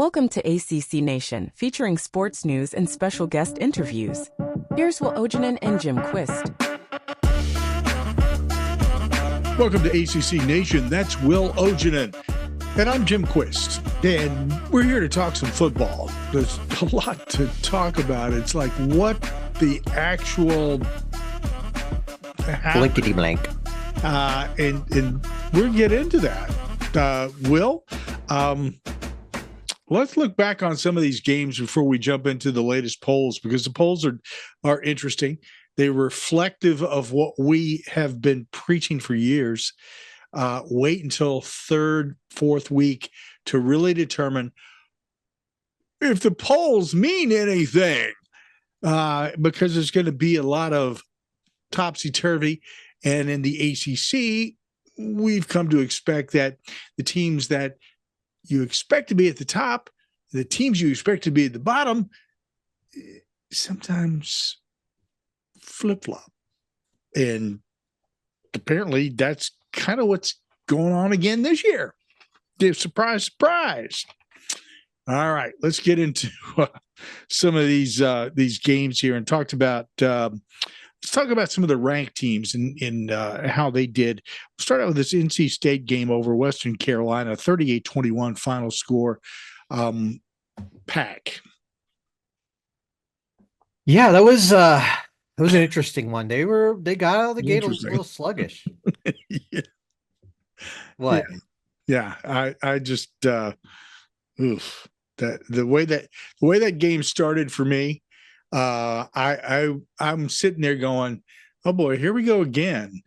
Welcome to ACC Nation, featuring sports news and special guest interviews. Here's Will Ojanen and Jim Quist. Welcome to ACC Nation. That's Will Ojanen. And I'm Jim Quist. And we're here to talk some football. There's a lot to talk about. It's like what the actual... Blankety blank. And we're going to get into that. Will, let's look back on some of these games before we jump into the latest polls, because the polls are interesting. They're reflective of what we have been preaching for years. Wait until third, fourth week to really determine if the polls mean anything, because there's going to be a lot of topsy-turvy. And in the ACC, we've come to expect that the teams that you expect to be at the top, the teams you expect to be at the bottom, sometimes flip-flop. And apparently that's kind of what's going on again this year. Surprise, surprise. All right, let's get into some of these games here and let's talk about some of the ranked teams and how they did. We'll start out with this NC State game over Western Carolina, 38-21 final score. Pack. Yeah, that was an interesting one. They got out of the gate a little sluggish. Yeah. What? Yeah, I just the way that game started for me. I'm sitting there going, oh boy, here we go again.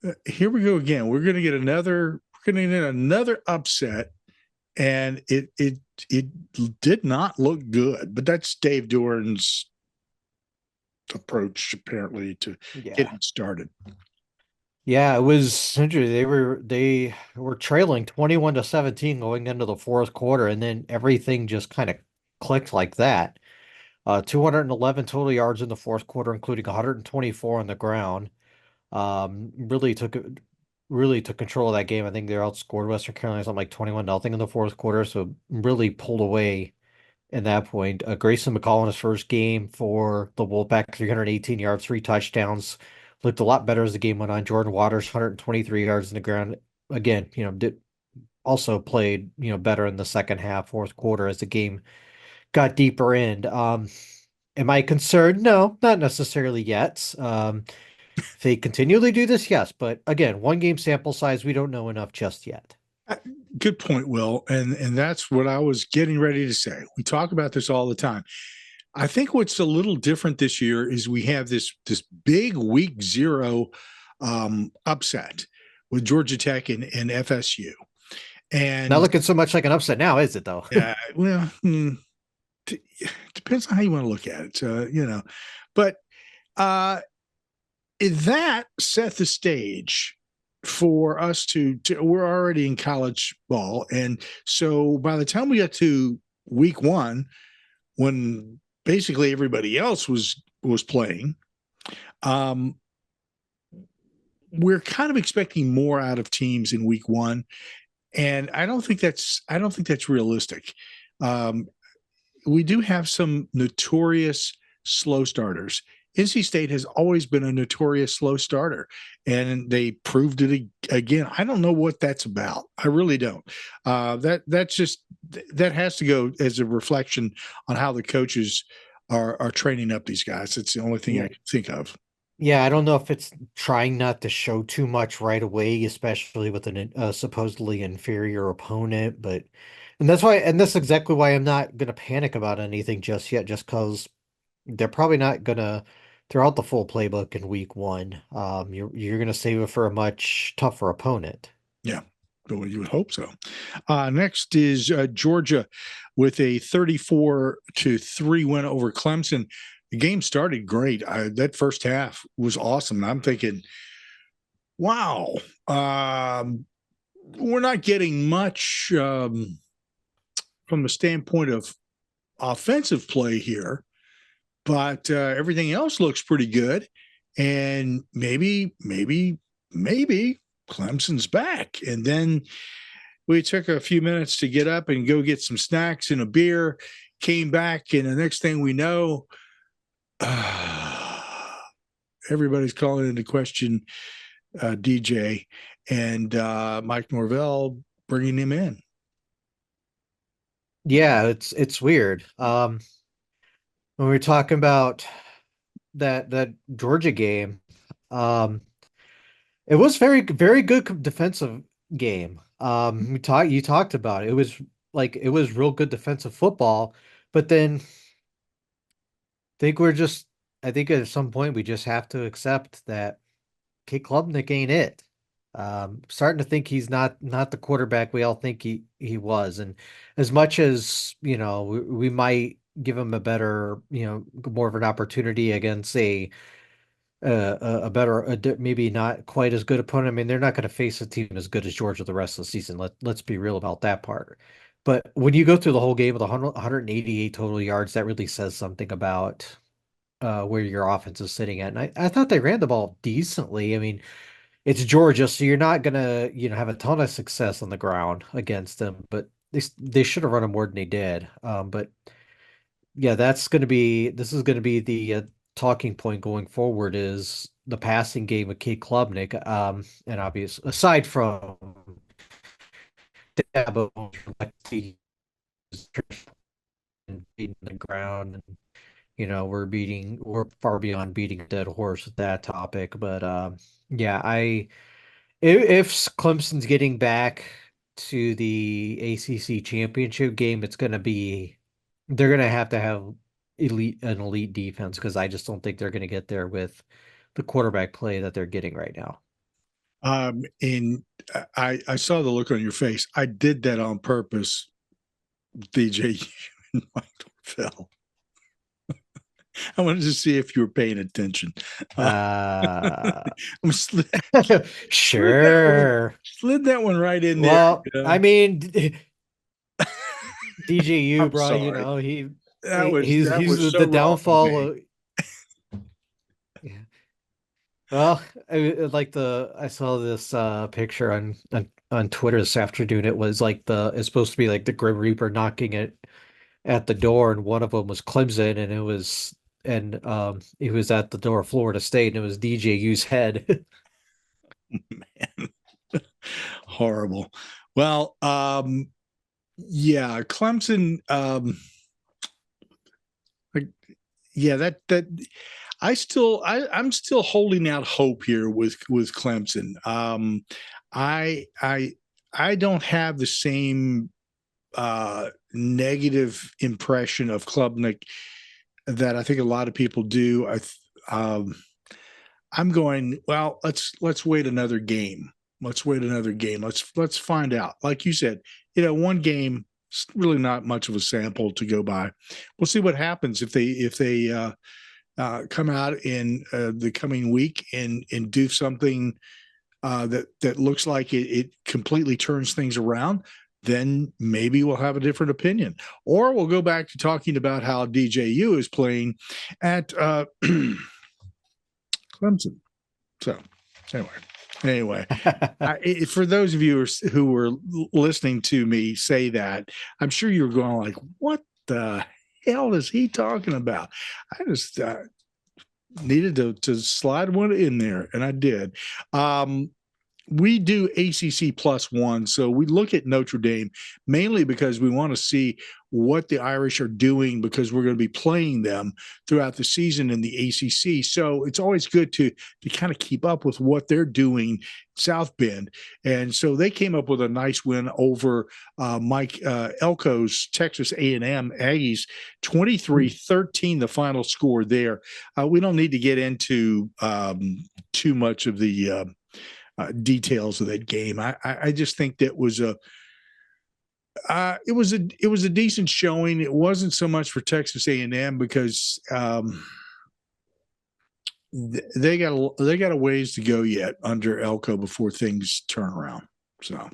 We're going to get another upset. And it did not look good, but that's Dave Doran's approach apparently to getting started. Yeah, it was interesting. They were trailing 21-17 going into the fourth quarter, and then everything just kind of clicked like that. 211 total yards in the fourth quarter, including 124 on the ground. Really took control of that game. I think they outscored Western Carolina something like 21-0 in the fourth quarter, so really pulled away in that point. Grayson McCall in his first game for the Wolfpack, 318 yards, 3 touchdowns. Looked a lot better as the game went on. Jordan Waters, 123 yards in the ground. Again, also played, better in the second half, fourth quarter as the game got deeper in. Am I concerned? No, not necessarily yet. If they continually do this, yes. But again, one game sample size, we don't know enough just yet. Good point, Will. And that's what I was getting ready to say. We talk about this all the time. I think what's a little different this year is we have this big week 0 upset with Georgia Tech and FSU. And not looking so much like an upset now, is it, though? Well, depends on how you want to look at it. But that set the stage for us to we're already in college ball. And so by the time we got to week 1, when basically everybody else was playing, we're kind of expecting more out of teams in week 1. And I don't think that's realistic. We do have some notorious slow starters. NC State has always been a notorious slow starter, and they proved it again. I don't know what that's about. I really don't. That has to go as a reflection on how the coaches are training up these guys. It's the only thing I can think of. Yeah, I don't know if it's trying not to show too much right away, especially with a supposedly inferior opponent. And that's exactly why I'm not going to panic about anything just yet, just because they're probably not going to throw out the full playbook in week 1. You're going to save it for a much tougher opponent. Yeah, well, you would hope so. Next is Georgia with a 34-3 win over Clemson. The game started great. That first half was awesome. I'm thinking, wow, we're not getting much from the standpoint of offensive play here, but everything else looks pretty good. And maybe Clemson's back. And then We took a few minutes to get up and go get some snacks and a beer, came back, and the next thing we know, everybody's calling into question DJ and Mike Norvell bringing him in. Yeah, it's weird. When we're talking about that Georgia game, um, it was very good defensive game. You talked about it. It was like it was real good defensive football, but then think we're just I think at some point we just have to accept that Kate Klubnik ain't it. Starting to think he's not the quarterback we all think he was. And as much as, we might give him a better, more of an opportunity against a better, maybe not quite as good opponent. I mean, they're not going to face a team as good as Georgia the rest of the season. Let's be real about that part. But when you go through the whole game with 188 total yards, that really says something about where your offense is sitting at. And I thought they ran the ball decently. I mean, it's Georgia, so you're not gonna, have a ton of success on the ground against them, but they should have run them more than they did. But yeah, this is gonna be the talking point going forward is the passing game with Kate Klubnik. And obvious aside from Dabo and beating the ground, and we're far beyond beating a dead horse with that topic. But yeah, if Clemson's getting back to the ACC championship game, they're gonna have to have an elite defense because I just don't think they're gonna get there with the quarterback play that they're getting right now. And I saw the look on your face. I did that on purpose, DJ and Mike Norvell. I wanted to see if you were paying attention. Sure. Slid that one right in well, there. I mean, DJU, bro, sorry. he's so the downfall of. Yeah. Well, I saw this picture on Twitter this afternoon. It was it's supposed to be like the Grim Reaper knocking it at the door, and one of them was Clemson, and he was at the door of Florida State, and it was DJU's head. Man, horrible. Well, yeah, Clemson. Yeah, that I'm still holding out hope here with Clemson. I don't have the same negative impression of Klubnik that I think a lot of people do. I'm going, well, let's wait another game. Let's wait another game. Let's find out. Like you said, one game is really not much of a sample to go by. We'll see what happens if they come out in the coming week and do something that looks like it completely turns things around. Then maybe we'll have a different opinion, or we'll go back to talking about how DJU is playing at Clemson. So anyway, for those of you who were listening to me say that, I'm sure you're going like, what the hell is he talking about? I just needed to slide one in there, and I did. We do ACC +1, so we look at Notre Dame mainly because we want to see what the Irish are doing because we're going to be playing them throughout the season in the ACC. So it's always good to kind of keep up with what they're doing South Bend. And so they came up with a nice win over Mike Elko's Texas A&M Aggies, 23-13, the final score there. We don't need to get into too much of the details of that game. I just think that was it was a decent showing. It wasn't so much for Texas A&M because they got a ways to go yet under Elko before things turn around. So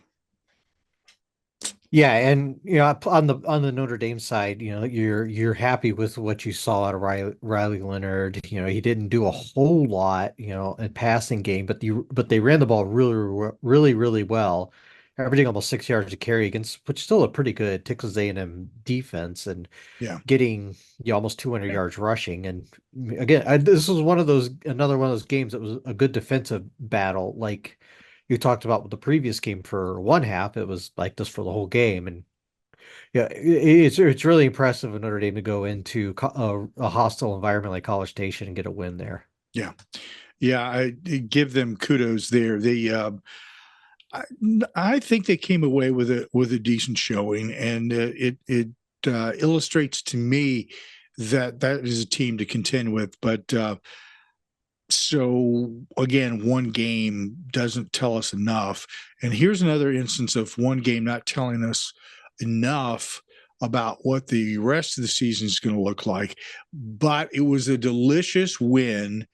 yeah, and on the Notre Dame side, you're happy with what you saw out of Riley Leonard. He didn't do a whole lot, in passing game, but they ran the ball really, really, really well. averaging almost 6 yards a carry against, which is still a pretty good Texas A&M defense, and Yeah. getting almost 200 yards rushing. And again, this was another one of those games that was a good defensive battle. Like you talked about with the previous game for one half, it was like this for the whole game. And yeah, it's really impressive of Notre Dame to go into a hostile environment like College Station and get a win there. Yeah. Yeah. I give them kudos there. I, I think they came away with a decent showing, and it illustrates to me that that is a team to contend with. But so again, one game doesn't tell us enough. And here's another instance of one game not telling us enough about what the rest of the season is going to look like. But it was a delicious win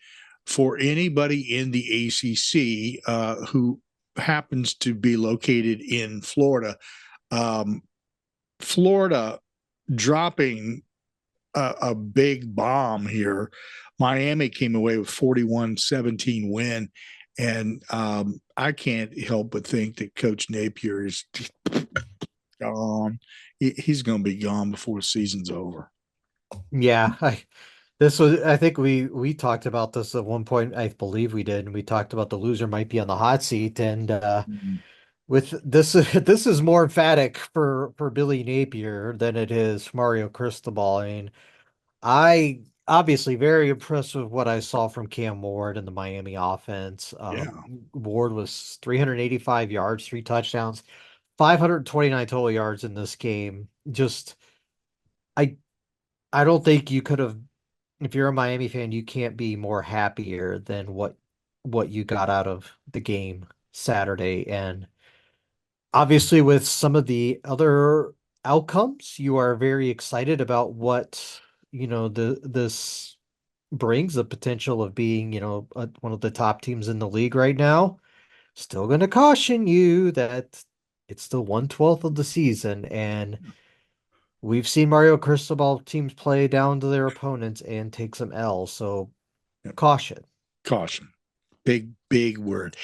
for anybody in the ACC who happens to be located in Florida. Florida dropping a big bomb here. Miami came away with 41-17 win. And I can't help but think that Coach Napier is gone. He's going to be gone before the season's over. Yeah, I think we talked about this at one point. I believe we did, and we talked about the loser might be on the hot seat. And with this, this is more emphatic for Billy Napier than it is Mario Cristobal. I mean, I obviously very impressed with what I saw from Cam Ward and the Miami offense. Yeah. Ward was 385 yards, 3 touchdowns, 529 total yards in this game. Just I I don't think you could have, if you're a Miami fan, you can't be more happier than what you got out of the game Saturday. And obviously with some of the other outcomes, you are very excited about what, this brings, the potential of being, one of the top teams in the league right now. Still going to caution you that it's still 1/12 of the season, and we've seen Mario Cristobal teams play down to their opponents and take some L's, so Yep. caution. Caution. Big word.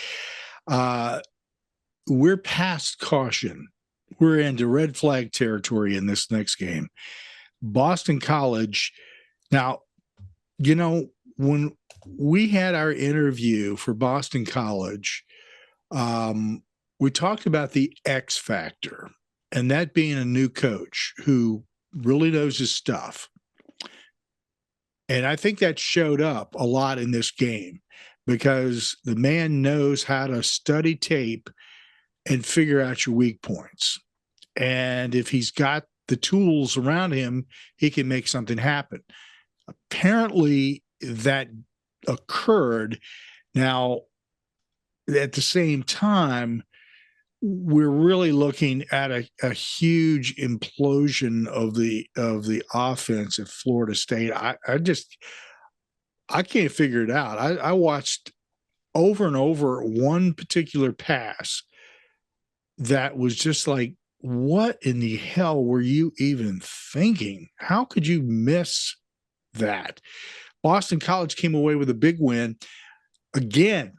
We're past caution. We're into red flag territory in this next game. Boston College. Now, when we had our interview for Boston College, we talked about the X factor, and that being a new coach who really knows his stuff. And I think that showed up a lot in this game because the man knows how to study tape and figure out your weak points. And if he's got the tools around him, he can make something happen. Apparently, that occurred. Now, at the same time, we're really looking at a huge implosion of the offense at Florida State. I can't figure it out. I watched over and over one particular pass that was just like, what in the hell were you even thinking? How could you miss that? Boston College came away with a big win. Again,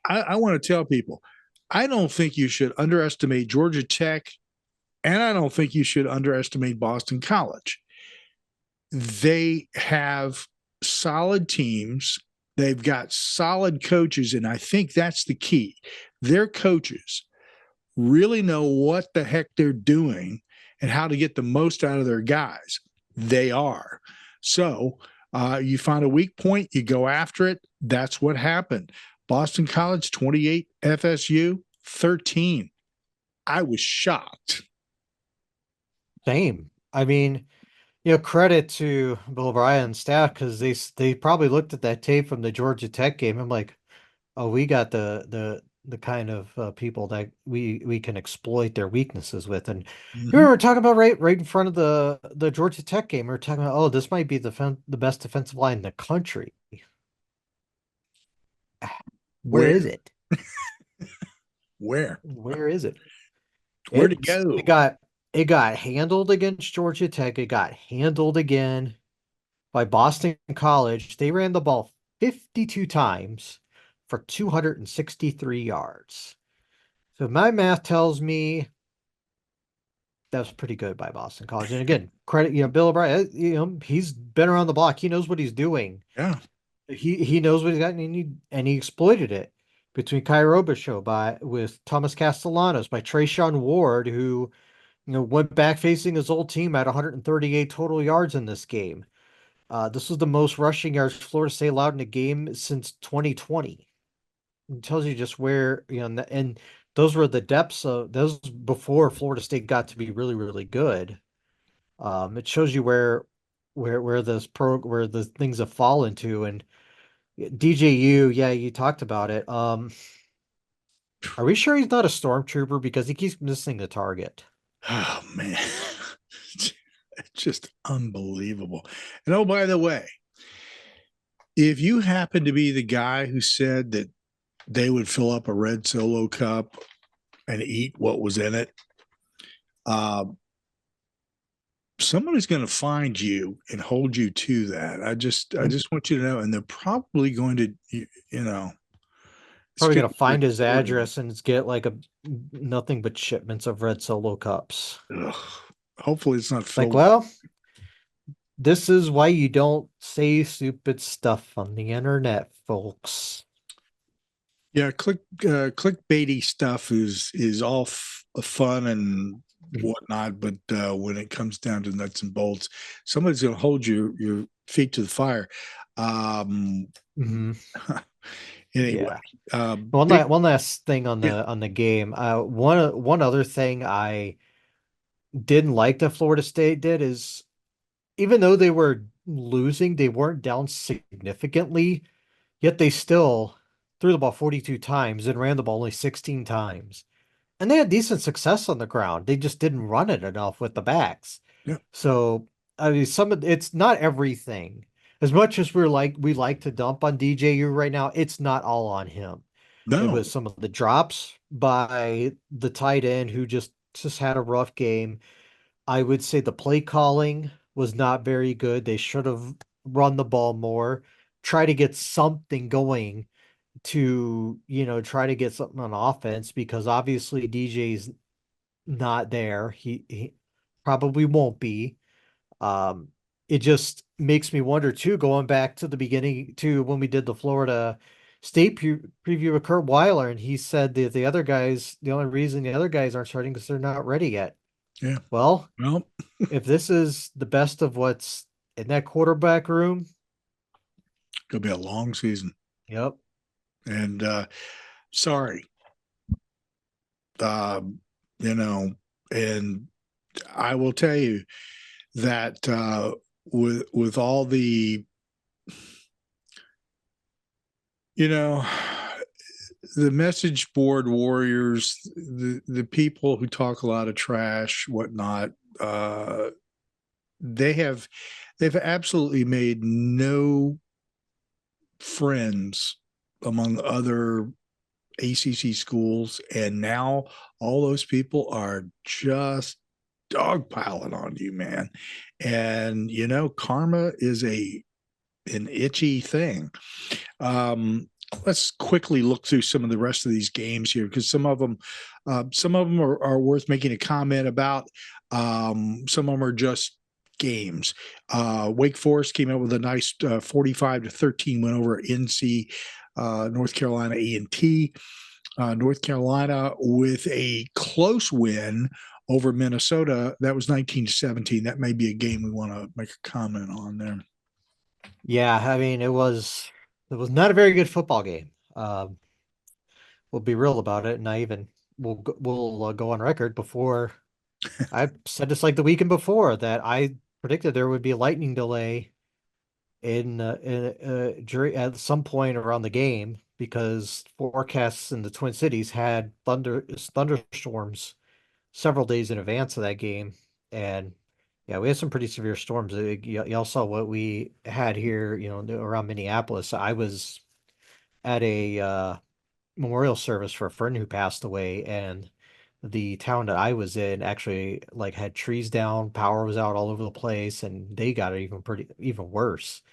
I want to tell people, I don't think you should underestimate Georgia Tech, and I don't think you should underestimate Boston College. They have solid teams. They've got solid coaches, and I think that's the key. Their coaches really know what the heck they're doing and how to get the most out of their guys. They are. So you find a weak point, you go after it. That's what happened. Boston College, 28, FSU, 13. I was shocked. Same. I mean, credit to Bill O'Brien's staff because they probably looked at that tape from the Georgia Tech game. I'm like, oh, we got the kind of people that we can exploit their weaknesses with. And Mm-hmm. we were talking about right in front of the Georgia Tech game. We were talking about, oh, this might be the best defensive line in the country. Where is it? Where is it? Where'd it go? It got handled against Georgia Tech. It got handled again by Boston College. They ran the ball 52 times for 263 yards. So my math tells me that was pretty good by Boston College. And again, credit, Bill O'Brien, he's been around the block. He knows what he's doing. Yeah. He knows what he's got, and he exploited it between Kai Robichaux with Thomas Castellanos, by Trayshawn Ward, who went back facing his old team at 138 total yards in this game. This was the most rushing yards Florida State allowed in a game since 2020. It tells you just where, and those were the depths of those before Florida State got to be really, really good. It shows you where where the things have fallen to. And DJU, yeah, you talked about it. Are we sure he's not a stormtrooper because he keeps missing the target? Oh man. It's just unbelievable. And oh, by the way, if you happen to be the guy who said that they would fill up a red Solo cup and eat what was in it, someone is going to find you and hold you to that. I just want you to know, and they're probably going to, Probably gonna find his recorded. address and get like nothing but shipments of red Solo cups. Ugh. Hopefully, it's not Like, filled. well, this is why you don't say stupid stuff on the internet, folks. Yeah, clickbaity stuff is all fun and whatnot, but when it comes down to nuts and bolts, somebody's going to hold your feet to the fire. Mm-hmm. Anyway, yeah. One last thing on the game. One other thing I didn't like that Florida State did is, even though they were losing, they weren't down significantly, yet they still threw the ball 42 times and ran the ball only 16 times. And they had decent success on the ground. They just didn't run it enough with the backs. Yeah. So, I mean, it's not everything. As much as we like to dump on DJU right now, it's not all on him. It No, was some of the drops by the tight end who just had a rough game. I would say the play calling was not very good. They should have run the ball more, try to get something going to, try to get something on offense, because obviously DJ's not there. He probably won't be. Um, it just makes me wonder too, going back to the beginning to when we did the Florida State preview with Kurt Weiler, and he said that the only reason the other guys aren't starting because they're not ready yet. yeah. Well, Well, if this is the best of what's in that quarterback room, it'll be a long season. yep. And sorry, you know, and I will tell you that with all the, you know, the message board warriors, the people who talk a lot of trash, whatnot, they've absolutely made no friends among other ACC schools, and now all those people are just dogpiling on you, man. And karma is an itchy thing. Let's quickly look through some of the rest of these games here, because some of them are worth making a comment about. Some of them are just games. Wake Forest came out with a nice 45-13 win over NC North Carolina A&T. North Carolina with a close win over Minnesota. That was 19-17. That may be a game we want to make a comment on there. Yeah, I mean, it was not a very good football game. We'll be real about it, and we'll go on record before. I said this like the weekend before that I predicted there would be a lightning delay at some point around the game, because forecasts in the Twin Cities had thunderstorms several days in advance of that game. And yeah, we had some pretty severe storms. Y'all saw what we had here, around Minneapolis. I was at a memorial service for a friend who passed away, and the town that I was in actually had trees down, power was out all over the place, and they got it even worse.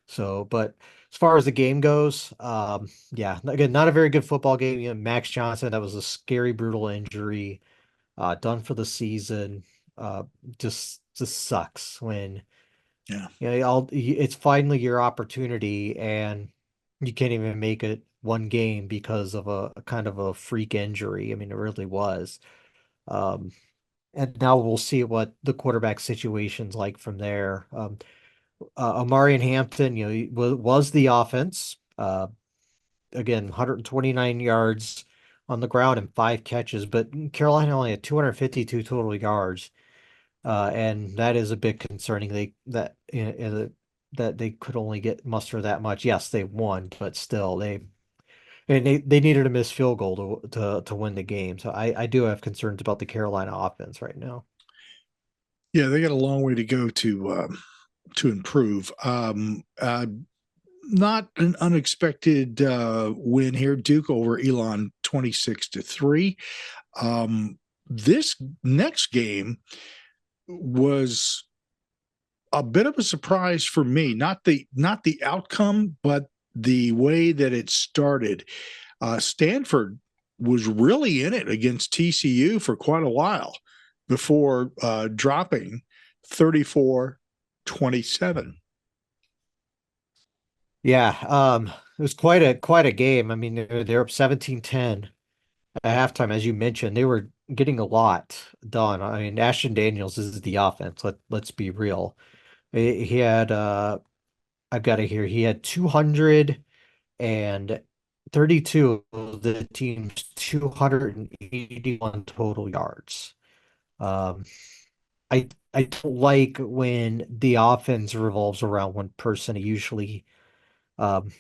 So, but as far as the game goes, yeah, again, not a very good football game. Max Johnson, that was a scary, brutal injury, done for the season. Uh, just sucks when Yeah. it's finally your opportunity and you can't even make it one game because of a kind of a freak injury. I mean, it really was. Um, and now we'll see what the quarterback situation's like from there. Amari and Hampton, he was the offense. Again, 129 yards on the ground and 5 catches, but Carolina only had 252 total yards. And that is a bit concerning. That they could only get muster that much. Yes, they won, but still they needed a missed field goal to win the game. So I do have concerns about the Carolina offense right now. Yeah, they got a long way to go to improve. Not an unexpected win here. Duke over Elon 26-3. This next game was a bit of a surprise for me. Not the outcome, but the way that it started. Stanford was really in it against TCU for quite a while before dropping 34-27. Yeah, it was quite a game. I mean, they're up 17-10 at halftime, as you mentioned. They were getting a lot done. I mean, Ashton Daniels is the offense. Let's be real. He had I've got it here. He had 232 of the team's 281 total yards. Um, I don't like when the offense revolves around one person. It usually um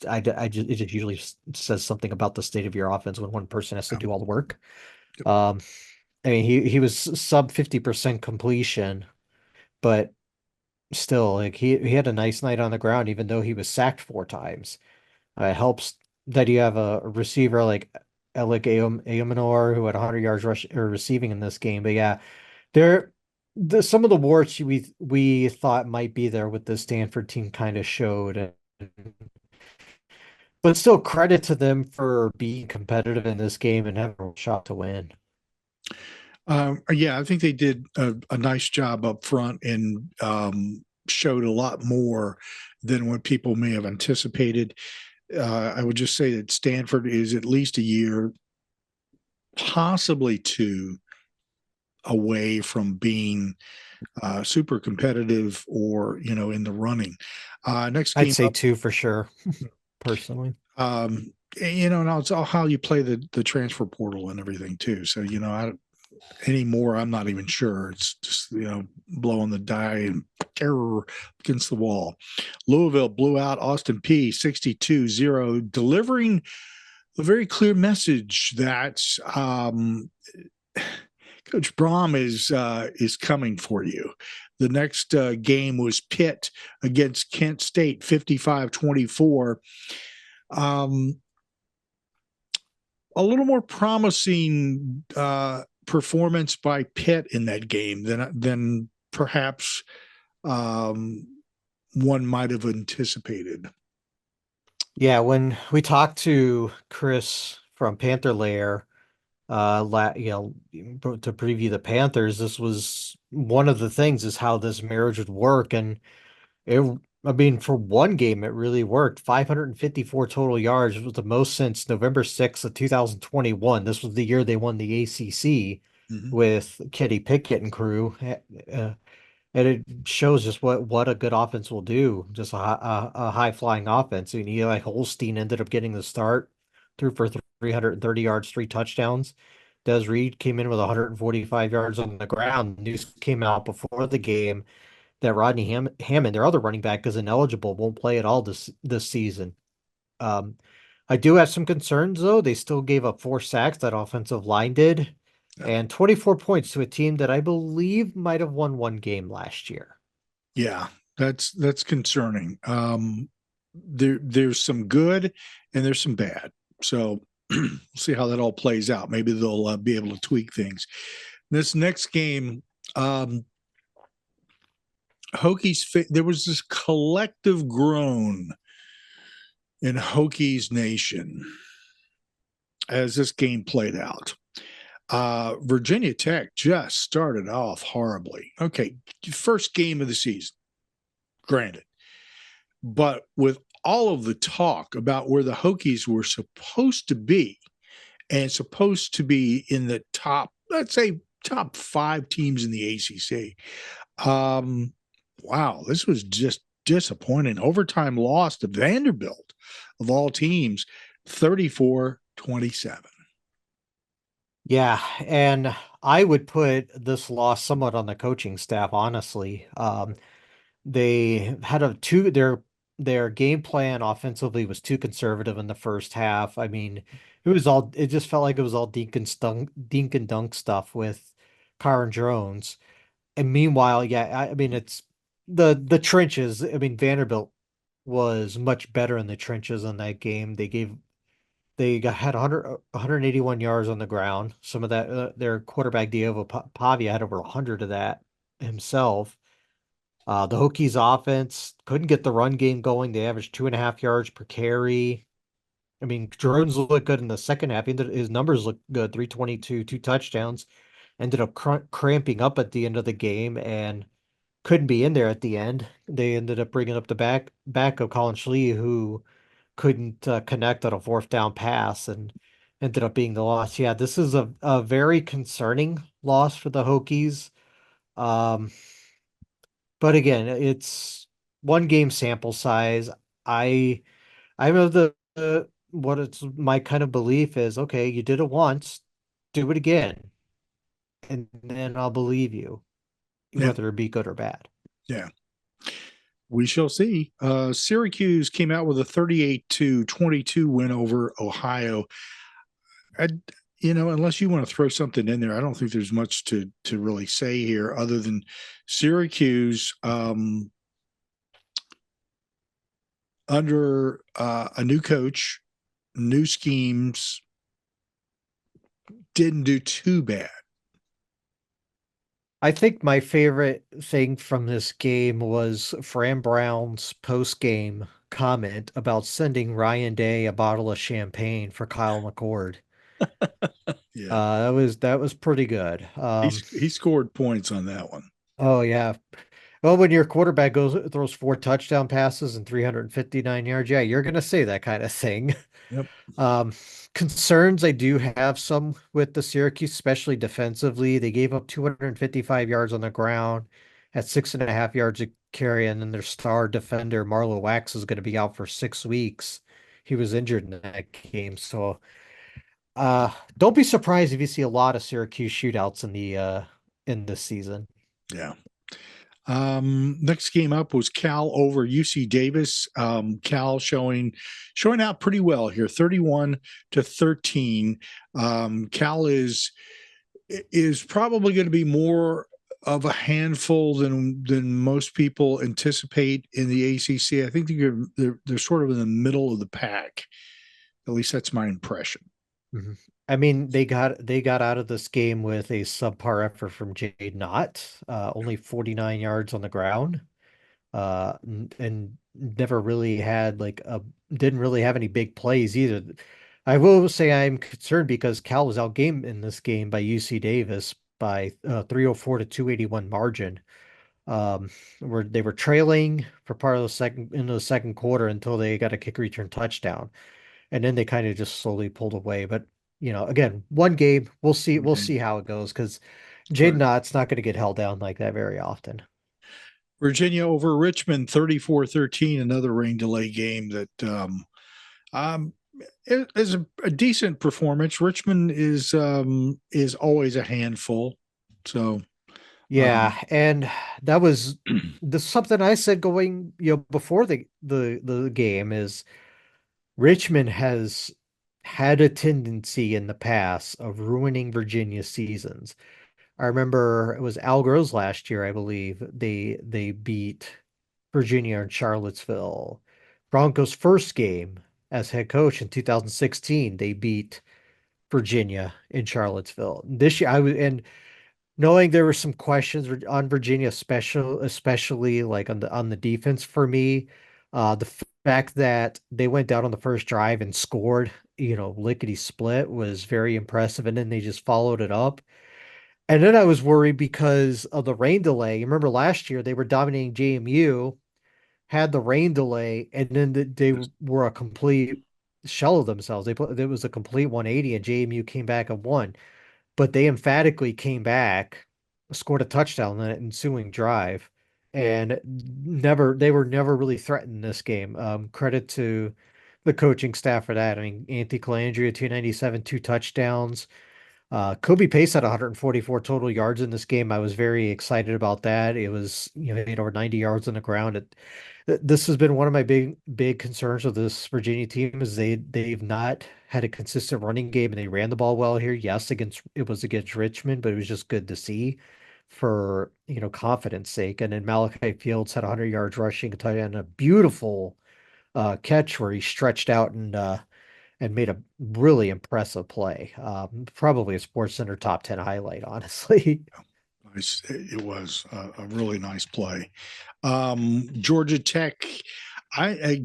I just it just usually says something about the state of your offense when one person has to do all the work. Um, I mean he was sub 50% completion, but still like he had a nice night on the ground even though he was sacked 4 times. It helps that you have a receiver like Alec Aomanor who had 100 yards rush or receiving in this game. But yeah, there some of the warts we thought might be there with the Stanford team kind of showed. But still, credit to them for being competitive in this game and having a shot to win. Yeah, I think they did a nice job up front and showed a lot more than what people may have anticipated. I would just say that Stanford is at least a year, possibly two, away from being super competitive or in the running. Next I'd game say up, two for sure, personally. and it's all how you play the transfer portal and everything too. So anymore, I'm not even sure. It's just blowing the die and terror against the wall. Louisville blew out Austin Peay 62-0, delivering a very clear message that Coach Brom is coming for you. The next game was Pitt against Kent State, 55-24. A little more promising performance by Pitt in that game than perhaps one might have anticipated. Yeah, when we talked to Chris from Panther Lair, to preview the Panthers, this was one of the things is how this marriage would work, and it. I mean, for one game, it really worked. 554 total yards was the most since November 6th of 2021. This was the year they won the ACC Mm-hmm. with Kenny Pickett and crew. And it shows just what a good offense will do. Just a high flying offense. I mean, Eli Holstein ended up getting the start, threw for 330 yards, 3 touchdowns. Des Reed came in with 145 yards on the ground. News came out before the game that Rodney Hammond, their other running back, is ineligible, won't play at all this season. Um, I do have some concerns though. They still gave up 4 sacks, that offensive line did, Yeah. and 24 points to a team that I believe might have won one game last year. Yeah, that's concerning. There's some good and there's some bad. So we'll see how that all plays out. Maybe they'll be able to tweak things. This next game, there was this collective groan in Hokies Nation as this game played out. Virginia Tech just started off horribly. Okay, first game of the season, granted. But with all of the talk about where the Hokies were supposed to be and supposed to be in the top, let's say, top 5 teams in the ACC, wow, this was just disappointing. Overtime loss to Vanderbilt, of all teams, 34-27. Yeah, and I would put this loss somewhat on the coaching staff, honestly. They had a two their game plan offensively was too conservative in the first half. I mean, it just felt like it was all dink and dunk stuff with Kyron Jones. And meanwhile, yeah, I mean it's the trenches. I mean, Vanderbilt was much better in the trenches in that game. Had 181 yards on the ground. Some of that, their quarterback Diogo Pavia had over 100 of that himself. The Hokies offense couldn't get the run game going. They averaged 2.5 yards per carry. I mean, Jones looked good in the second half. His numbers looked good, 322, 2 touchdowns. Ended up cramping up at the end of the game and couldn't be in there at the end. They ended up bringing up the back of Colin Schlee, who couldn't connect on a fourth down pass and ended up being the loss. Yeah, this is a very concerning loss for the Hokies. Um, but again, it's one game sample size. I I'm of the what it's my kind of belief is, okay, you did it once, do it again, and then I'll believe you, Yeah, whether it be good or bad. yeah. We shall see. Syracuse came out with a 38-22 win over Ohio. I, unless you want to throw something in there, I don't think there's much to really say here other than Syracuse under a new coach, new schemes, didn't do too bad. I think my favorite thing from this game was Fran Brown's post-game comment about sending Ryan Day a bottle of champagne for Kyle McCord. Yeah, That was pretty good. he scored points on that one. Oh yeah. Well, when your quarterback throws 4 touchdown passes and 359 yards, yeah, you're gonna say that kind of thing. Yep. Um, Concerns I do have some with the Syracuse, especially defensively. They gave up 255 yards on the ground at 6.5 yards a carry, and then their star defender Marlo Wax is going to be out for 6 weeks. He was injured in that game, so don't be surprised if you see a lot of Syracuse shootouts in this season. Yeah. Next game up was Cal over UC Davis. Cal showing out pretty well here, 31-13. Cal is probably going to be more of a handful than most people anticipate in the ACC. I think they're sort of in the middle of the pack. At least that's my impression. Mhm. I mean, they got out of this game with a subpar effort from Jade Knott, only 49 yards on the ground, and never really had didn't really have any big plays either. I will say I'm concerned because Cal was outgained in this game by UC Davis by 304 to 281 margin. Where they were trailing for part of the second quarter until they got a kick return touchdown, and then they kind of just slowly pulled away. But again, one game, we'll see how it goes because Jaden Right. Knott's not going to get held down like that very often. Virginia over Richmond, 34-13, another rain delay game that um, it is a decent performance. Richmond is always a handful. So Yeah, and that was something I said going, before the game is Richmond has had a tendency in the past of ruining Virginia seasons. I remember it was Al Gross last year, I believe. They beat Virginia and Charlottesville. Broncos' first game as head coach in 2016, they beat Virginia in Charlottesville. This year, knowing there were some questions on Virginia, especially like on the defense for me, the fact that they went down on the first drive and scored, lickety split was very impressive, and then they just followed it up. And then I was worried because of the rain delay. You remember last year they were dominating JMU, had the rain delay, and then they were a complete shell of themselves. It was a complete 180, and JMU came back and won. But they emphatically came back, scored a touchdown on that ensuing drive, and they were never really threatened in this game. Credit to the coaching staff for that. I mean, Anthony Calandria, 297, two touchdowns. Kobe Pace had 144 total yards in this game. I was very excited about that. It was, he had over 90 yards on the ground. This has been one of my big concerns with this Virginia team is they've not had a consistent running game, and they ran the ball well here. Yes, it was against Richmond, but it was just good to see for, confidence sake. And then Malachi Fields had 100 yards rushing, a touchdown, and a beautiful catch where he stretched out and made a really impressive play. Probably a Sports Center top 10 highlight, honestly. Nice. It was a really nice play. Georgia Tech, I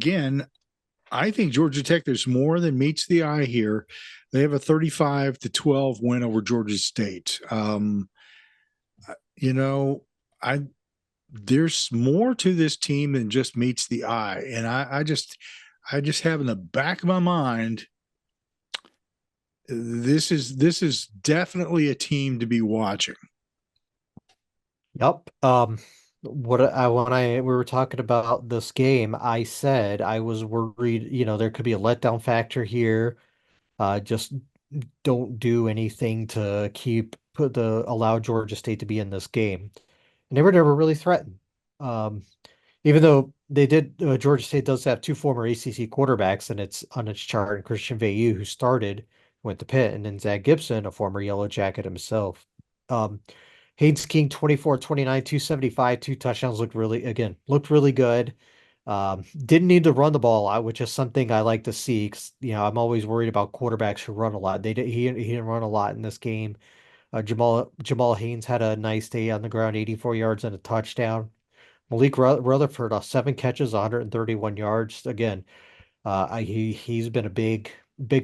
think Georgia Tech, there's more than meets the eye here. They have a 35-12 win over Georgia State. There's more to this team than just meets the eye. And I just have in the back of my mind, this is definitely a team to be watching. Yep. When we were talking about this game, I said I was worried, there could be a letdown factor here. Just don't do anything to allow Georgia State to be in this game. And they were never really threatened. Um, Even though Georgia State does have two former ACC quarterbacks, and it's on its chart, and Christian Veilleux, who started, went to Pitt, and then Zach Gibson, a former Yellow Jacket himself. Um, Haynes King, 24, 29, 275, two touchdowns, looked really good. Didn't need to run the ball out, which is something I like to see, because, I'm always worried about quarterbacks who run a lot. He didn't run a lot in this game. Jamal Haynes had a nice day on the ground, 84 yards and a touchdown. Malik Rutherford, 7 catches, 131 yards. Again, he's been a big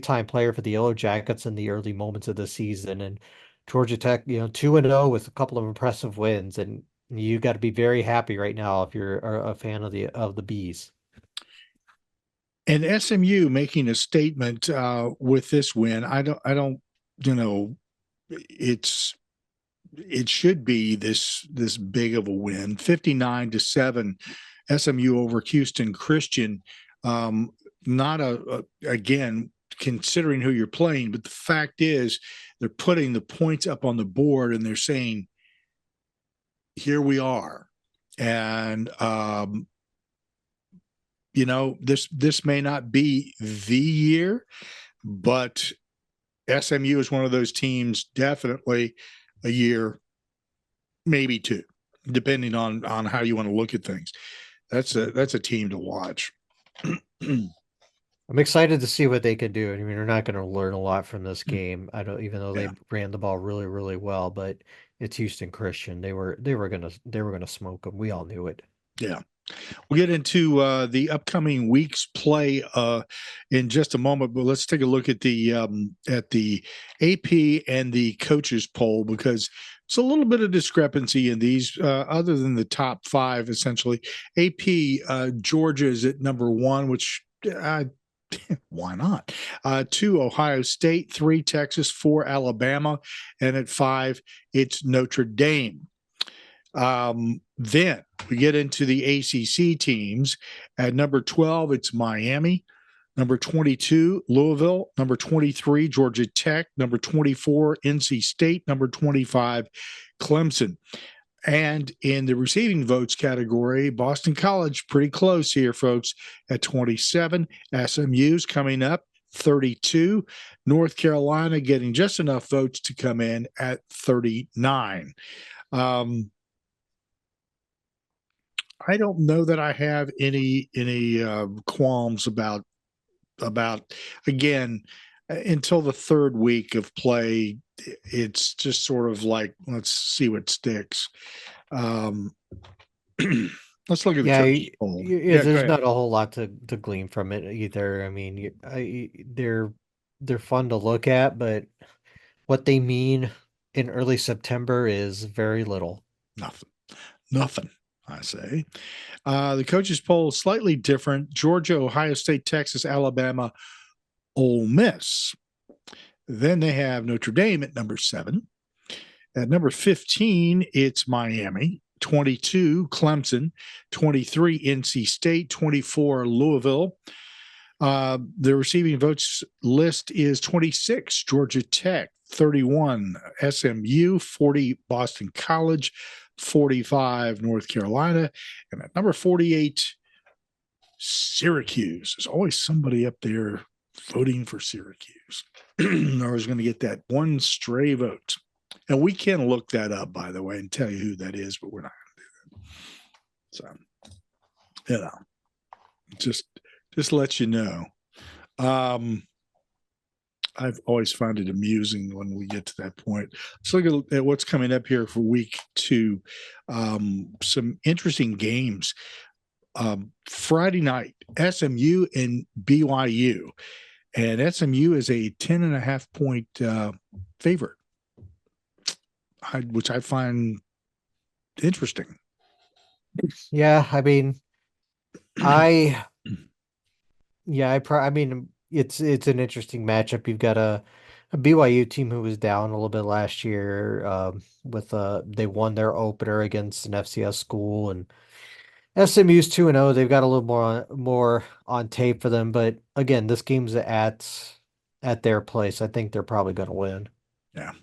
time player for the Yellow Jackets in the early moments of the season. And Georgia Tech, 2-0 with a couple of impressive wins, and you got to be very happy right now if you're a fan of the Bees. And SMU making a statement with this win. I don't, it should be this big of a win. 59-7, SMU over Houston Christian. Not again, considering who you're playing, but the fact is they're putting the points up on the board and they're saying, here we are. And this may not be the year, but SMU is one of those teams, definitely a year, maybe two, depending on how you want to look at things. That's a team to watch. I'm excited to see what they can do. I mean, they're not going to learn a lot from this game. Even though they ran the ball really, really well, but it's Houston Christian. They were gonna smoke them. We all knew it. Yeah. We'll get into the upcoming week's play in just a moment, but let's take a look at the AP and the coaches poll, because it's a little bit of discrepancy in these, other than the top five, essentially. AP, Georgia is at number one, which why not? 2, Ohio State, 3, Texas, 4, Alabama, and at 5, it's Notre Dame. Then we get into the ACC teams. At number 12, it's Miami. Number 22, Louisville. Number 23, Georgia Tech. Number 24, NC State. Number 25, Clemson. And in the receiving votes category, Boston College, pretty close here, folks, at 27. SMU's coming up, 32. North Carolina getting just enough votes to come in at 39. I don't know that I have any qualms about again, until the third week of play, it's just sort of like, let's see what sticks. Um, let's look at the Yeah, coaches poll. Yeah, go there's ahead. not a whole lot to glean from it either. I mean, they're fun to look at, but what they mean in early September is very little. Nothing. Nothing, I say. The coaches poll is slightly different. Georgia, Ohio State, Texas, Alabama, Ole Miss. Then they have Notre Dame at number 7. At number 15, it's Miami. 22, Clemson. 23, NC State. 24, Louisville. The receiving votes list is 26, Georgia Tech. 31, SMU. 40, Boston College. 45, North Carolina. And at number 48, Syracuse. There's always somebody up there voting for Syracuse. Or is going to get that one stray vote. And we can look that up, by the way, and tell you who that is, but we're not going to do that. So, just let you know. I've always found it amusing when we get to that point. Let's look at what's coming up here for week 2. Some interesting games. Friday night, SMU and BYU. And SMU is a 10.5 point favorite, which I find interesting. Yeah, I mean, I I mean, it's an interesting matchup. You've got a BYU team who was down a little bit last year. With they won their opener against an FCS school, and SMU's 2-0. They've got a little more on tape for them, but again, this game's at their place. I think they're probably going to win. Yeah.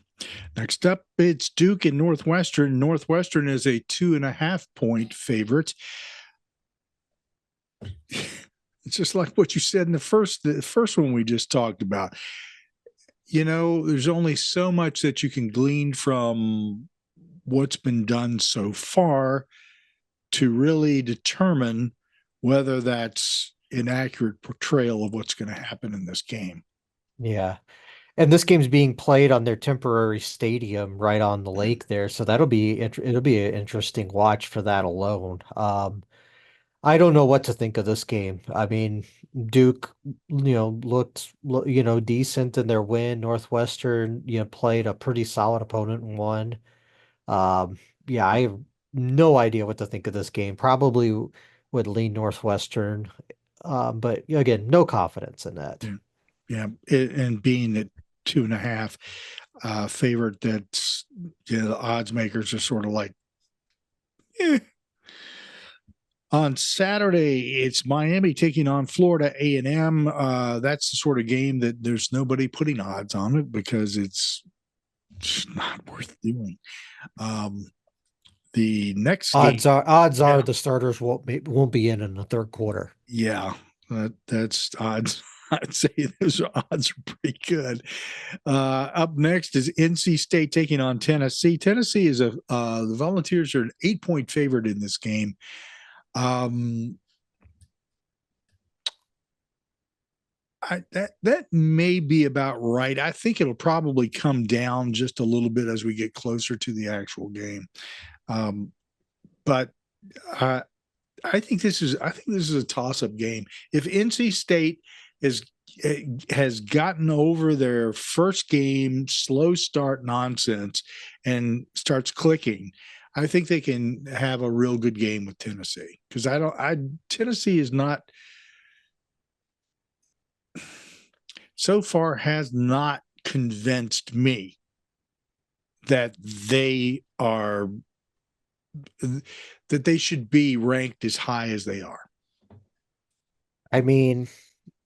Next up, it's Duke and Northwestern. Northwestern is a 2.5 point favorite. It's just like what you said in the first one we just talked about. You know, there's only so much that you can glean from what's been done so far to really determine whether that's an accurate portrayal of what's going to happen in this game. Yeah. And this game's being played on their temporary stadium right on the lake there, so it'll be an interesting watch for that alone. I don't know what to think of this game. I mean, Duke, looked decent in their win. Northwestern, played a pretty solid opponent and won. Yeah, I have no idea what to think of this game. Probably would lean Northwestern, but again, no confidence in that. Yeah, and being at 2.5 favorite, that's the odds makers are sort of like, eh. On Saturday, it's Miami taking on Florida A&M. That's the sort of game that there's nobody putting odds on it because it's just not worth doing. The next Odds game, are the starters won't be in the third quarter. yeah, that's odds. I'd say those odds are pretty good. Up next is NC State taking on Tennessee. Tennessee is the Volunteers are an 8 point favorite in this game. That may be about right. I think it'll probably come down just a little bit as we get closer to the actual game. But I think this is a toss-up game. If NC State has gotten over their first game slow start nonsense and starts clicking, I think they can have a real good game with Tennessee because Tennessee is not so far has not convinced me that they should be ranked as high as they are. I mean,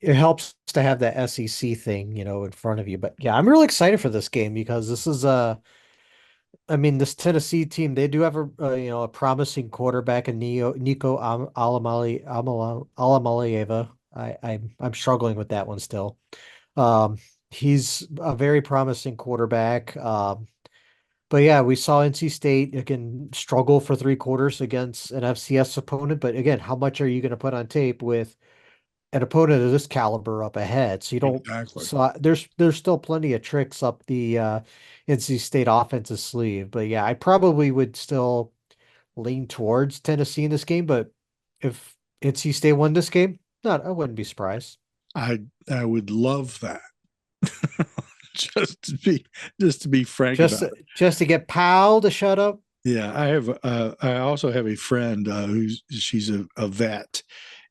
it helps to have that SEC thing, in front of you. But yeah, I'm really excited for this game because this is this Tennessee team, they do have a promising quarterback in Nico Alamalieva. I'm struggling with that one still. He's a very promising quarterback. But yeah, we saw NC State again struggle for 3 quarters against an FCS opponent. But again, how much are you going to put on tape with an opponent of this caliber up ahead. So you don't. Exactly. So there's still plenty of tricks up the NC State offensive sleeve. But yeah, I probably would still lean towards Tennessee in this game. But if NC State won this game, not I wouldn't be surprised. I would love that. just to be frank Just about it. just to get Powell to shut up. Yeah, I also have a friend she's a vet,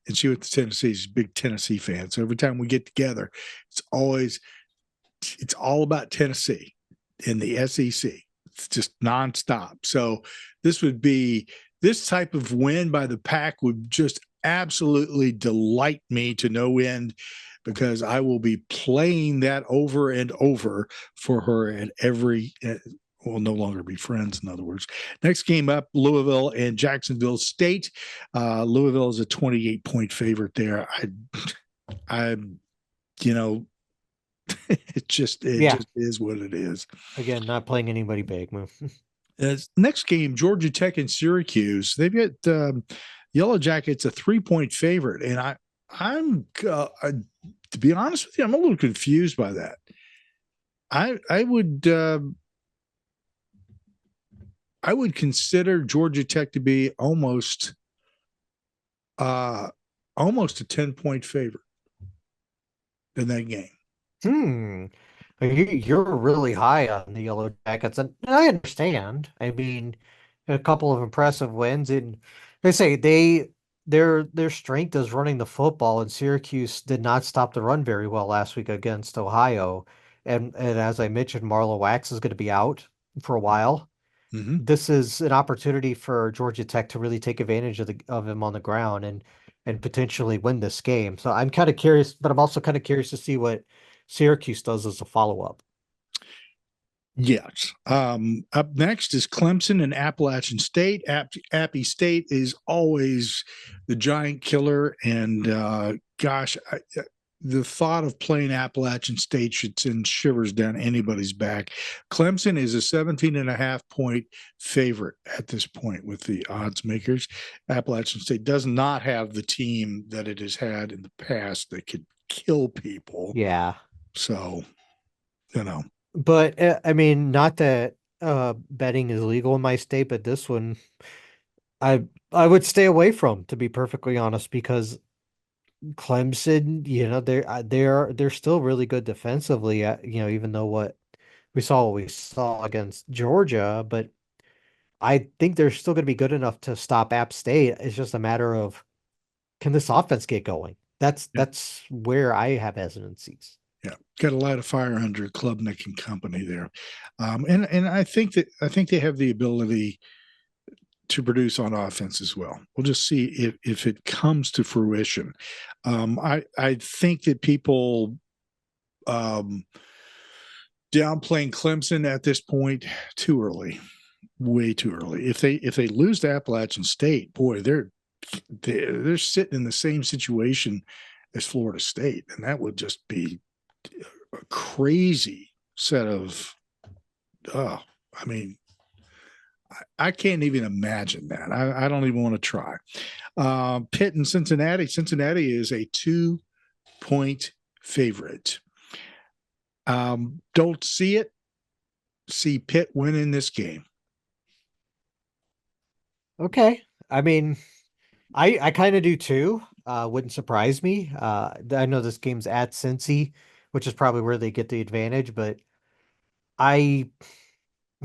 and she went to Tennessee. She's a big Tennessee fan. So every time we get together, it's all about Tennessee in the SEC. It's just nonstop. So this type of win by the Pack would just absolutely delight me to no end, because I will be playing that over and over for her at every. We'll no longer be friends, in other words. Next game up, Louisville and Jacksonville State. Louisville is a 28-point favorite there. I, you know, it just is what it is. Again, not playing anybody big. Next game, Georgia Tech and Syracuse. They've got Yellow Jackets a 3-point favorite, and I'm to be honest with you, I'm a little confused by that. I would consider Georgia Tech to be almost a 10-point favorite in that game. You're really high on the Yellow Jackets, and I understand. I mean, a couple of impressive wins, and they say their strength is running the football, and Syracuse did not stop the run very well last week against Ohio. And as I mentioned, Marlon Wax is going to be out for a while. Mm-hmm. This is an opportunity for Georgia Tech to really take advantage of him on the ground and potentially win this game. So I'm kind of curious, but I'm also kind of curious to see what Syracuse does as a follow-up. Yes. Up next is Clemson and Appalachian State. Appy State is always the giant killer, and the thought of playing Appalachian State should send shivers down anybody's back. Clemson is a 17.5-point favorite at this point with the odds makers. Appalachian State does not have the team that it has had in the past that could kill people. Yeah. So, But I mean, not that betting is legal in my state, but this one I would stay away from, to be perfectly honest, because Clemson, they're still really good defensively, even though what we saw against Georgia, but I think they're still going to be good enough to stop App State. It's just a matter of, can this offense get going? That's where I have hesitancies. Yeah, got a lot of fire under Klubnik and company there, and I think they have the ability to produce on offense as well. We'll just see if it comes to fruition. I think that people downplaying Clemson at this point too early, way too early. If they lose to Appalachian State, boy, they're sitting in the same situation as Florida State, and that would just be a crazy set of. I mean, I can't even imagine that. I don't even want to try. Pitt and Cincinnati. Cincinnati is a 2-point favorite. Don't see it. See Pitt winning this game. Okay. I mean, I kind of do too. Wouldn't surprise me. I know this game's at Cincy, which is probably where they get the advantage, but I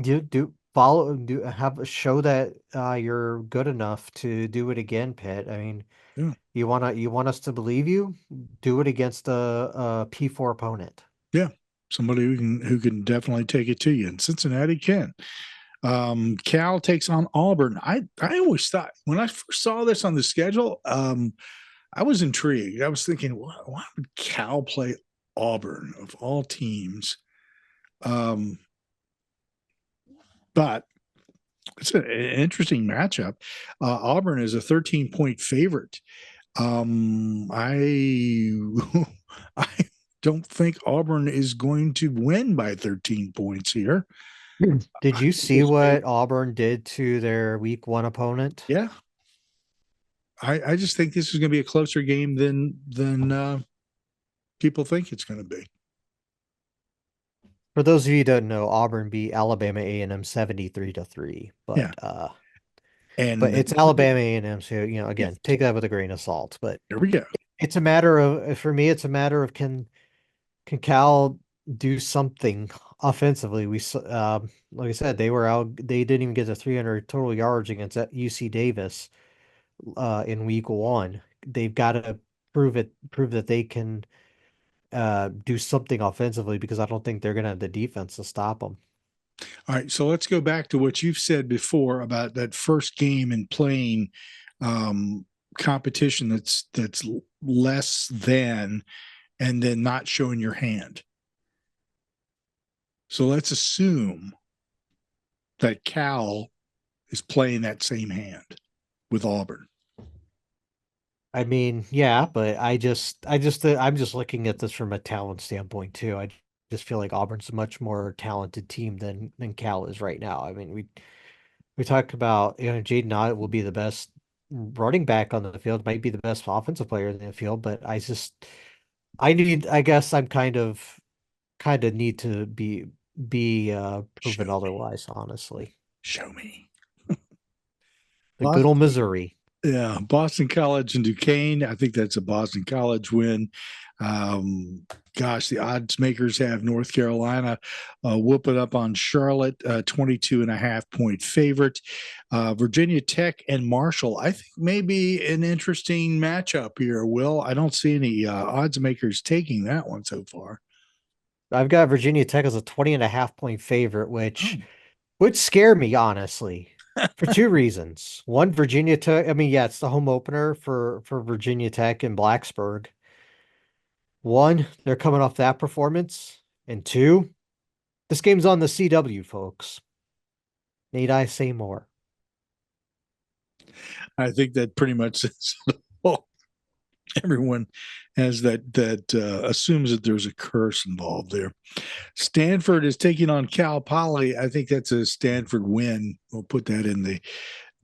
have a show that you're good enough to do it again, Pitt. I mean, Yeah. you want us to believe you? Do it against a P4 opponent. Yeah, somebody who can definitely take it to you, and Cincinnati can. Cal takes on Auburn. I always thought, when I first saw this on the schedule, I was intrigued. I was thinking, why would Cal play Auburn of all teams? But it's an interesting matchup. Auburn is a 13-point favorite. I I don't think Auburn is going to win by 13 points here. Did you see what Auburn did to their week 1 opponent? Yeah. I just think this is going to be a closer game than people think it's going to be. For those of you who don't know, Auburn beat Alabama A&M 73-3, Yeah, but and it's Alabama A&M, so yeah, again, take that with a grain of salt. But there we go. it's a matter of, for me, it's a matter of can Cal do something offensively? Like I said, they didn't even get to 300 total yards against that UC Davis in week one. They've got to prove that they can do something offensively, because I don't think they're going to have the defense to stop them. All right, so let's go back to what you've said before about that first game and playing um, competition that's less than, and then not showing your hand. So let's assume that Cal is playing that same hand with Auburn. I mean, yeah, but I'm just looking at this from a talent standpoint too. I just feel like Auburn's a much more talented team than Cal is right now. I mean, we talked about, Jaden Ott will be the best running back on the field, might be the best offensive player in the field, but I guess I'm kind of need to be Show proven me. otherwise, honestly. Show me. The good old Boston, Missouri. yeah, Boston College and Duquesne. I think that's a Boston College win. Gosh, the odds makers have North Carolina whooping up on Charlotte, 22.5 point favorite. Virginia Tech and Marshall, I think maybe an interesting matchup here, Will. I don't see any odds makers taking that one so far. I've got Virginia Tech as a 20.5 point favorite, which Oh, would scare me, honestly, for two reasons. One, Virginia Tech, I mean, yeah, it's the home opener for Virginia Tech in Blacksburg. One, they're coming off that performance. And two, this game's on the CW, folks. Need I say more? I think that pretty much says it all. Everyone has that assumes that there's a curse involved there. Stanford is taking on Cal Poly. I think that's a Stanford win. We'll put that in the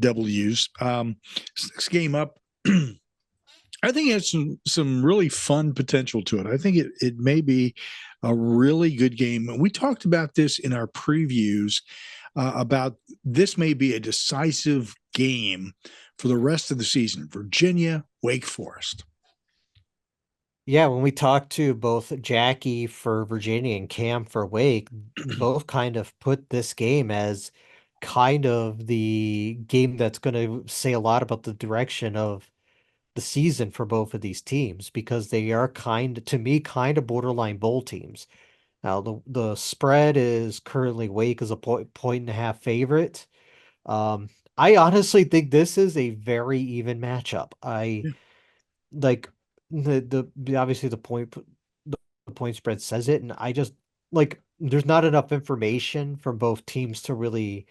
W's. Next game up, I think it has some really fun potential to it. I think it may be a really good game. We talked about this in our previews about this may be a decisive game for the rest of the season. Virginia, Wake Forest. Yeah, when we talked to both Jackie for Virginia and Cam for Wake, both kind of put this game as kind of the game that's going to say a lot about the direction of the season for both of these teams, because they are to me, kind of borderline bowl teams. Now, the spread is currently Wake as a point and a half favorite. Um, I honestly think this is a very even matchup. I Yeah. like obviously the point spread says it, and I just like there's not enough information from both teams to really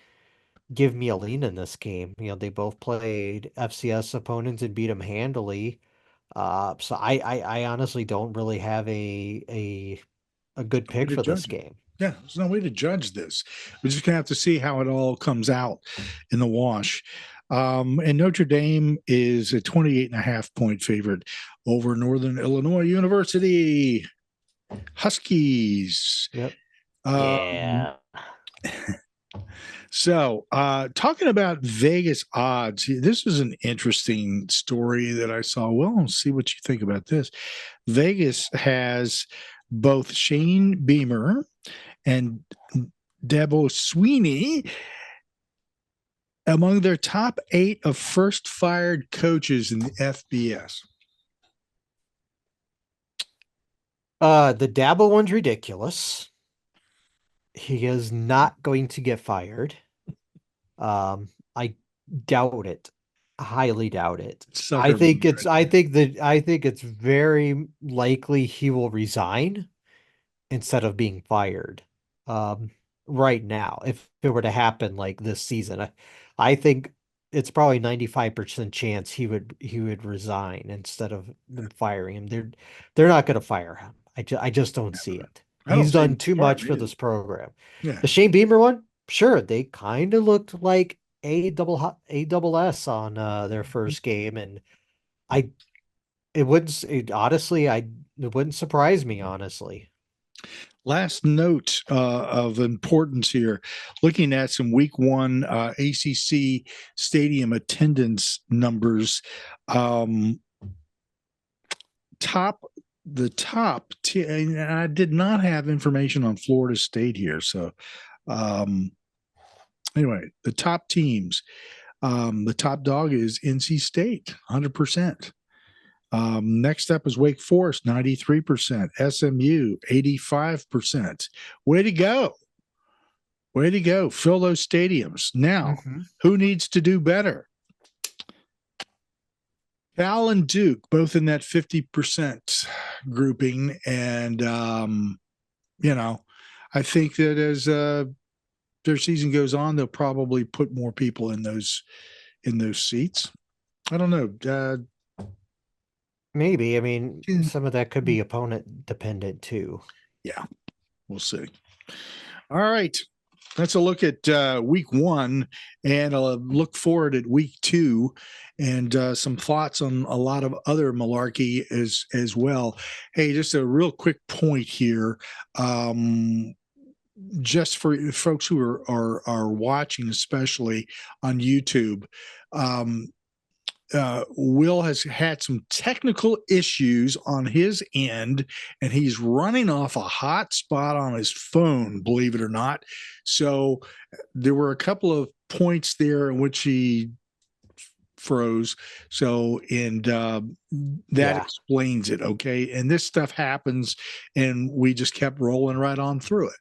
give me a lean in this game. They both played FCS opponents and beat them handily. So I honestly don't really have a good Way pick to for this judge it. game. Yeah, there's no way to judge this. We're just gonna have to see how it all comes out in the wash. And Notre Dame is a 28.5 point favorite over Northern Illinois University Huskies. Yep. Um, Yeah. so, talking about Vegas odds, this is an interesting story that I saw. Well, let's see what you think about this. Vegas has both Shane Beamer and Dabo Sweeney among their top 8 of first fired coaches in the FBS. The Dabo one's ridiculous. He is not going to get fired. I doubt it. Highly doubt it. Sucker punch right there. I think it's very likely he will resign instead of being fired. Um, right now, if it were to happen like this season, I think it's probably 95% chance he would resign instead of them firing him. They're not going to fire him. I just don't see it. I don't He's see done too part much of for it. this program. Yeah. The Shane Beamer one, sure, they kind of looked like ASS on their first game, and honestly, it wouldn't surprise me, honestly. Last note of importance here, looking at some week one ACC stadium attendance numbers. And I did not have information on Florida State here. So anyway, the top teams, the top dog is NC State, 100%. Next up is Wake Forest, 93%. SMU, 85%. Way to go. Way to go. Fill those stadiums. Now, who needs to do better? Cal and Duke, both in that 50% grouping. And, I think that as their season goes on, they'll probably put more people in those seats. I don't know. Maybe. I mean, some of that could be opponent dependent too. Yeah, we'll see. All right. That's a look at week one, and a look forward at week two, and some thoughts on a lot of other malarkey as well. Hey, just a real quick point here. Just for folks who are watching, especially on YouTube, Will has had some technical issues on his end, and he's running off a hotspot on his phone, believe it or not. So there were a couple of points there in which he froze. So, and that explains it. Okay. And this stuff happens, and we just kept rolling right on through it.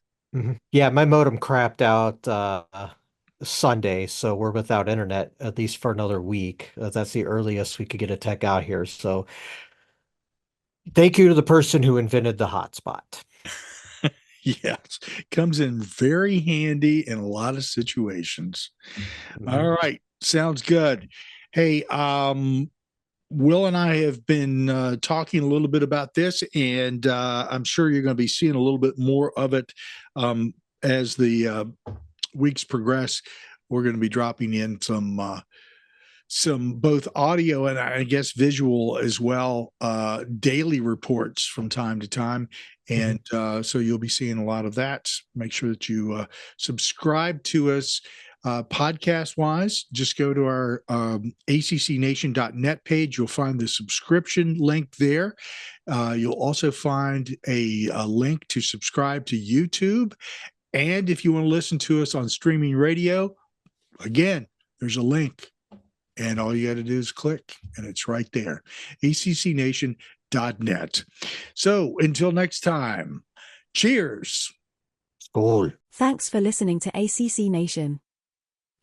Yeah. My modem crapped out Sunday, so we're without internet at least for another week. That's the earliest we could get a tech out here. So thank you to the person who invented the hotspot. Yes, comes in very handy in a lot of situations. All right, sounds good. Hey, Will and I have been talking a little bit about this, and I'm sure you're going to be seeing a little bit more of it as the weeks progress. We're going to be dropping in some both audio and I guess visual as well, daily reports from time to time. And so you'll be seeing a lot of that. Make sure that you subscribe to us podcast wise. Just go to our accnation.net page. You'll find the subscription link there. You'll also find a link to subscribe to YouTube. And if you want to listen to us on streaming radio, again, there's a link, and all you got to do is click, and it's right there, accnation.net. So until next time, cheers. Skål. Thanks for listening to ACC Nation.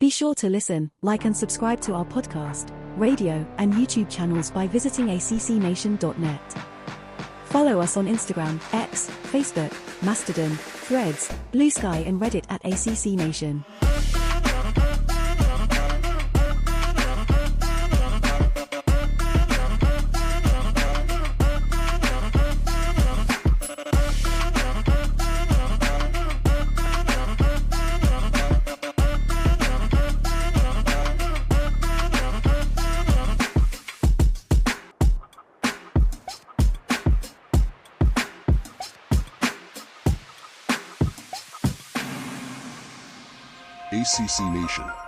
Be sure to listen, like and subscribe to our podcast, radio, and YouTube channels by visiting accnation.net. Follow us on Instagram, X, Facebook, Mastodon, Threads, Blue Sky and Reddit at ACC Nation. ACC Nation.